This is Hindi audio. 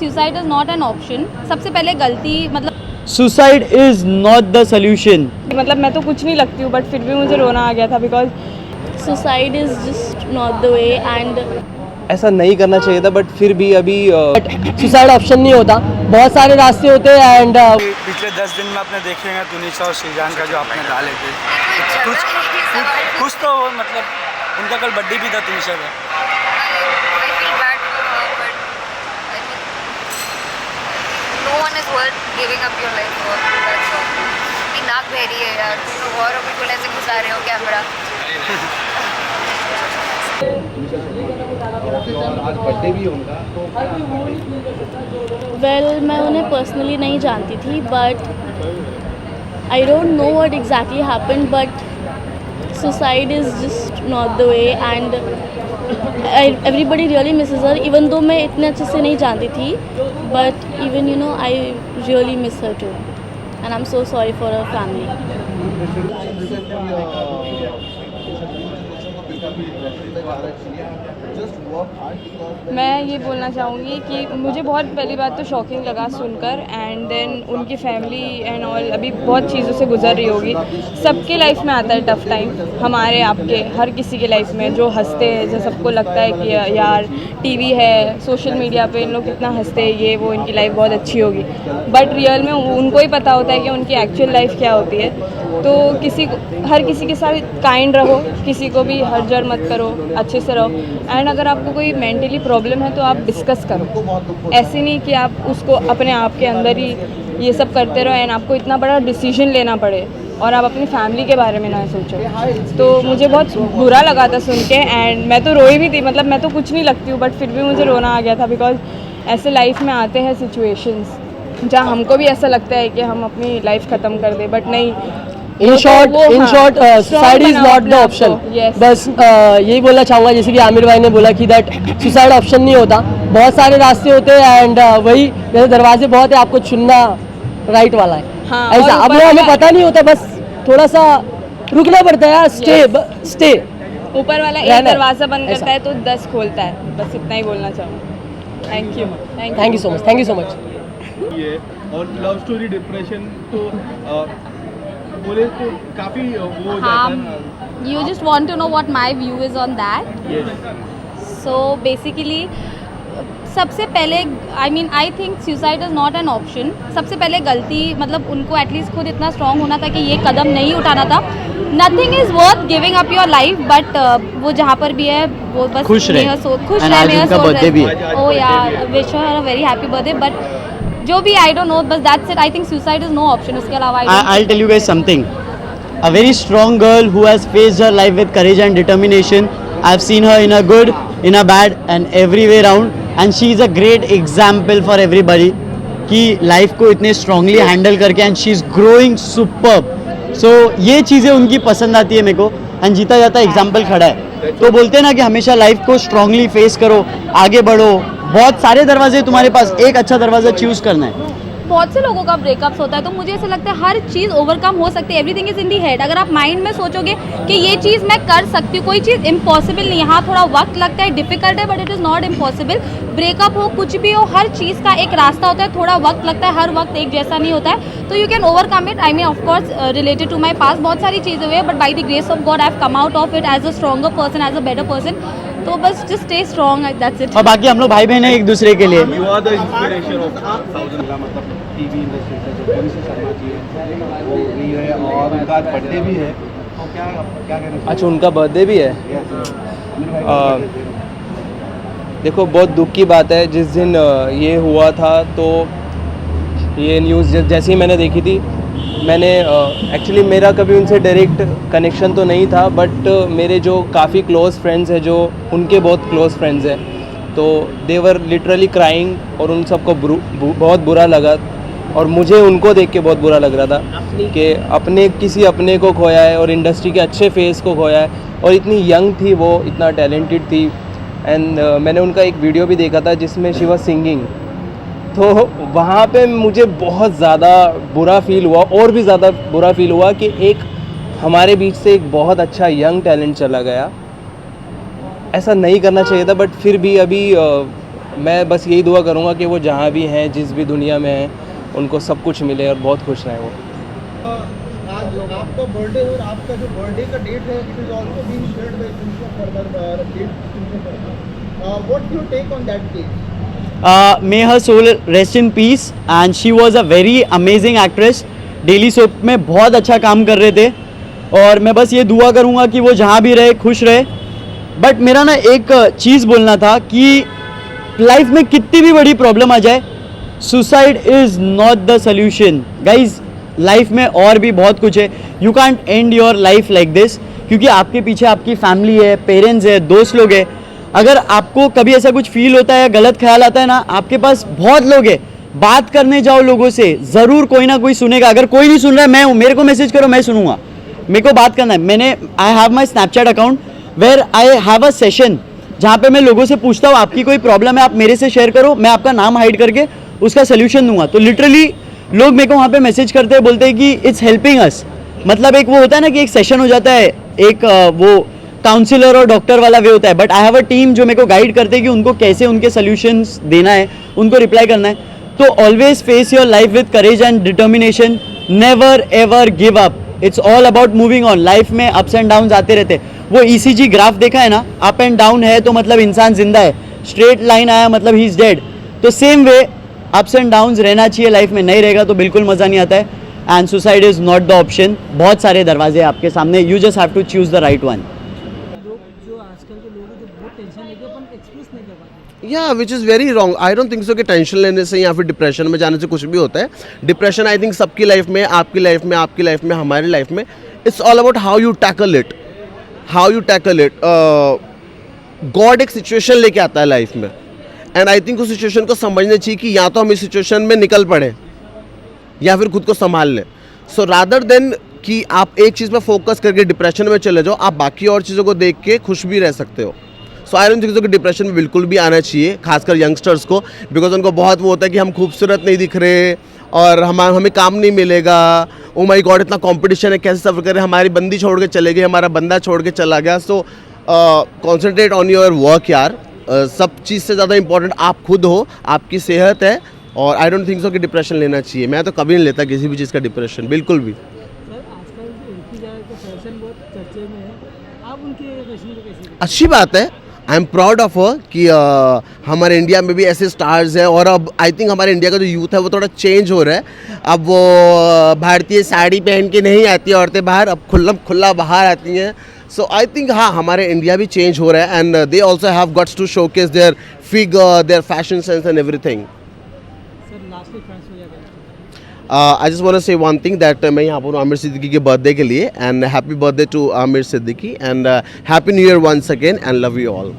Suicide is not an option. सबसे पहले गलती मतलब suicide is not the solution. मतलब मैं तो कुछ नहीं लगती हूँ बट फिर भी मुझे रोना आ गया था because suicide is just not the way and ऐसा नहीं करना चाहिए था बट फिर भी अभी सुसाइड ऑप्शन नहीं होता, बहुत सारे रास्ते होते हैं. एंड पिछले 10 दिन में आपने देखे हैं तुनिशा और श्रीजान का जो आपने डाले थे, कुछ तो मतलब उनका कल बर्थडे भी था तुनिशा का. No one is worth giving up your life for. That's all. ये नाक बहरी है यार, तुम और बिल्कुल ऐसे घुसा रहे हो कैमरा. वेल मैं उन्हें पर्सनली नहीं जानती थी but I don't know what exactly happened but suicide is just not the way and everybody really misses her. Even though मैं इतने अच्छे से नहीं जानती थी but even you know I really miss her too and I am so sorry for her family. मैं ये बोलना चाहूँगी कि मुझे बहुत पहली बात तो शॉकिंग लगा सुनकर एंड देन उनकी फैमिली एंड ऑल अभी बहुत चीज़ों से गुजर रही होगी. सबके लाइफ में आता है टफ़ टाइम, हमारे आपके हर किसी के लाइफ में जो हंसते हैं जो सबको लगता है कि यार टीवी है सोशल मीडिया पे इन लोग कितना हंसते हैं ये वो इनकी लाइफ बहुत अच्छी होगी बट रियल में उनको ही पता होता है कि उनकी एक्चुअल लाइफ क्या होती है. तो हर किसी के साथ काइंड रहो, किसी को भी हर्जर मत करो, अच्छे से रहो एंड अगर आपको कोई मेंटली प्रॉब्लम है तो आप डिस्कस करो. ऐसे नहीं कि आप उसको अपने आप के अंदर ही ये सब करते रहो एंड आपको इतना बड़ा डिसीजन लेना पड़े और आप अपनी फैमिली के बारे में ना सोचो. तो मुझे बहुत बुरा लगा था सुन के एंड मैं तो रोई भी थी. मतलब मैं तो कुछ नहीं लगती हूँ बट फिर भी मुझे रोना आ गया था बिकॉज ऐसे लाइफ में आते हैं सिचुएशंस जहाँ हमको भी ऐसा लगता है कि हम अपनी लाइफ ख़त्म कर दें बट नहीं. In short suicide is not the option. बस यही बोलना चाहूँगा जैसे कि आमिर भाई ने बोला कि दैट सुसाइड ऑप्शन नहीं होता, बहुत सारे रास्ते होते हैं एंड वही जैसे दरवाजे बहुत है आपको चुनना राइट वाला है. हाँ, ऐसा अब हमें पता नहीं होता, बस थोड़ा सा रुकना पड़ता है. स्टे ऊपर वाला एक दरवाज़ा बंद करता है तो 10 खोलता है. बस इतना ही बोलना चाहूँगा. Thank you so much. ये और लव स्टोरी डिप्रेशन तो बोले तो काफी वो हो जाता है ना. You just want to know what my view is on that. Yes. So basically सबसे पहले आई think suicide is not an option. सबसे पहले गलती मतलब उनको एटलीस्ट खुद इतना स्ट्रांग होना था कि ये कदम नहीं उठाना था. Nothing is worth giving up your life but वो जहाँ पर भी है वो बस खुश रहे. बर्थडे भी है. ओ यार wish her a very happy birthday but जो भी आई डोंट नो बस that's it. I think suicide is no option. उसके अलावा I'll tell you guys something. A very strong girl who has faced her life with courage and determination. I've seen her in a good, in a bad and every way round. And she is a great example for everybody कि life को इतने strongly handle करके and she is growing superb. So ये चीज़ें उनकी पसंद आती है मेरे को and जीता जाता एग्जाम्पल खड़ा है. तो बोलते हैं ना कि हमेशा लाइफ को स्ट्रांगली फेस करो, आगे बढ़ो. बहुत सारे दरवाजे तुम्हारे पास, एक अच्छा दरवाजा चूज करना है. बहुत से लोगों का ब्रेकअप्स होता है तो मुझे ऐसा लगता है हर चीज़ ओवरकम हो सकती है. Everything is in the head. अगर आप माइंड में सोचोगे कि ये चीज़ मैं कर सकती हूँ, कोई चीज़ इम्पॉसिबल नहीं है. हाँ थोड़ा वक्त लगता है, डिफिकल्ट है but it is not impossible. Breakup हो कुछ भी हो हर चीज़ का एक रास्ता होता है, थोड़ा वक्त लगता है, हर वक्त एक जैसा नहीं होता है. तो you can overcome it. I mean of course related to my past बहुत सारी चीज़ें हुई है but by the grace of God I have come out of it as a stronger person, as a better person. तो बस just stay strong, that's it. और बाकी हम लोग भाई बहन हैं एक दूसरे के लिए. You are the inspiration of thousand का मतलब टीवी इंडस्ट्री का जो तुनिशा शर्मा जी है वो भी है और उनका बर्थडे भी है. तो क्या कहना चाहिए? अच्छा उनका बर्थडे भी है. देखो बहुत दुख की बात है. जिस दिन ये हुआ था तो ये न्यूज़ जैसे ही मैंने देखी थी मैंने एक्चुअली मेरा कभी उनसे डायरेक्ट कनेक्शन तो नहीं था बट मेरे जो काफ़ी क्लोज़ फ्रेंड्स हैं जो उनके बहुत क्लोज़ फ्रेंड्स हैं तो दे वर लिटरली क्राइंग और उन सबको बहुत बुरा लगा और मुझे उनको देख के बहुत बुरा लग रहा था कि किसी अपने को खोया है और इंडस्ट्री के अच्छे फेस को खोया है. और इतनी यंग थी वो, इतना टैलेंटेड थी एंड मैंने उनका एक वीडियो भी देखा था जिसमें शी वाज सिंगिंग. तो वहाँ पे मुझे बहुत ज़्यादा बुरा फील हुआ और भी ज़्यादा बुरा फील हुआ कि एक हमारे बीच से एक बहुत अच्छा यंग टैलेंट चला गया. ऐसा नहीं करना चाहिए था बट फिर भी अभी मैं बस यही दुआ करूँगा कि वो जहाँ भी हैं, जिस भी दुनिया में हैं, उनको सब कुछ मिले और बहुत खुश रहें वो। आज आपका बर्थडे और आपका जो बर्थडे का डेट है, it is also being shared by तुमसे further date. What your take on that case? May her soul rest in peace, and she was a very amazing actress. Daily soap में बहुत अच्छा काम कर रहे थे और मैं बस ये दुआ करूँगा कि वो जहाँ भी रहे खुश रहे। बट मेरा ना एक चीज़ बोलना था कि लाइफ में कितनी भी बड़ी प्रॉब्लम आ जाए, suicide is not the solution guys. Life में और भी बहुत कुछ है। You can't and your life like this, क्योंकि आपके पीछे आपकी फैमिली है, पेरेंट्स है, दोस्त लोग हैं। अगर आपको कभी ऐसा कुछ फील होता है या गलत ख्याल आता है ना, आपके पास बहुत लोग हैं, बात करने जाओ लोगों से, ज़रूर कोई ना कोई सुनेगा। अगर कोई नहीं सुन रहा है, मैं हूँ, मेरे को मैसेज करो, मैं सुनूंगा। मेरे को बात करना है। I have my Snapchat account where I have a session जहाँ पे मैं लोगों से पूछता हूँ आपकी कोई प्रॉब्लम है आप मेरे से शेयर करो, मैं आपका नाम हाइड करके उसका सोल्यूशन दूंगा। तो लिटरली लोग मेरे को वहाँ पे मैसेज करते हैं, बोलते हैं कि इट्स हेल्पिंग अस। मतलब एक वो होता है ना कि एक सेशन हो जाता है, एक वो काउंसलर और डॉक्टर वाला वे होता है। But I have a team जो मेरे को गाइड करते हैं कि उनको कैसे उनके सोल्यूशंस देना है, उनको रिप्लाई करना है। तो always face your life with courage and determination, never ever give up. It's all about moving on. Life में अप्स एंड डाउन्स आते रहते हैं। वो ECG ग्राफ देखा है ना, अप एंड डाउन है तो मतलब इंसान जिंदा है, स्ट्रेट लाइन आया मतलब ही इज डेड। तो same way ups and downs रहना चाहिए लाइफ में, नहीं रहेगा तो बिल्कुल मज़ा नहीं आता है। And suicide is not the option. बहुत सारे दरवाजे हैं आपके सामने, you just have to choose the right one. या which is very wrong. I don't think so कि टेंशन लेने से या फिर डिप्रेशन में जाने से कुछ भी होता है। डिप्रेशन आई थिंक सबकी लाइफ में, आपकी लाइफ में, आपकी लाइफ में, हमारी लाइफ में, it's all about how you tackle it, how you tackle it. God एक सिचुएशन लेके आता है लाइफ में, एंड आई थिंक उस सिचुएशन को समझना चाहिए कि या तो हम इस सिचुएशन में निकल पड़े या फिर खुद को संभाल लें। सो रादर देन कि आप एक चीज़ पर फोकस करके डिप्रेशन में चले जाओ, आप बाकी और चीज़ों को देख के खुश भी रह सकते हो। सो आई डोंट थिंक सो कि डिप्रेशन में बिल्कुल भी आना चाहिए, खासकर यंगस्टर्स को, बिकॉज उनको बहुत वो होता है कि हम खूबसूरत नहीं दिख रहे और हमें काम नहीं मिलेगा। ओ माय गॉड, इतना कंपटीशन है, कैसे सफ़र करें, हमारी बंदी छोड़ के चले गए, हमारा बंदा छोड़ के चला गया। So concentrate on your work यार। सब चीज़ से ज़्यादा इंपॉर्टेंट आप खुद हो, आपकी सेहत है। और आई डोंट थिंक सो कि डिप्रेशन लेना चाहिए। मैं तो कभी नहीं लेता किसी भी चीज़ का डिप्रेशन, बिल्कुल भी। अच्छी बात है, I am proud of her कि हमारे इंडिया में भी ऐसे स्टार्स हैं। और अब आई थिंक हमारे इंडिया का जो यूथ है वो थोड़ा चेंज हो रहा है। अब वो भारतीय साड़ी पहन के नहीं आती औरतें बाहर, अब खुला बाहर आती हैं। सो आई थिंक हाँ, हमारे इंडिया भी चेंज हो रहा है, and they also have guts to showcase their figure, their fashion sense and everything. I just want to say one thing that मैं यहाँ पर आमिर सिद्दीकी के बर्थडे के लिए, and happy birthday to Aamir Siddiqui, and happy new year once again, and love you all.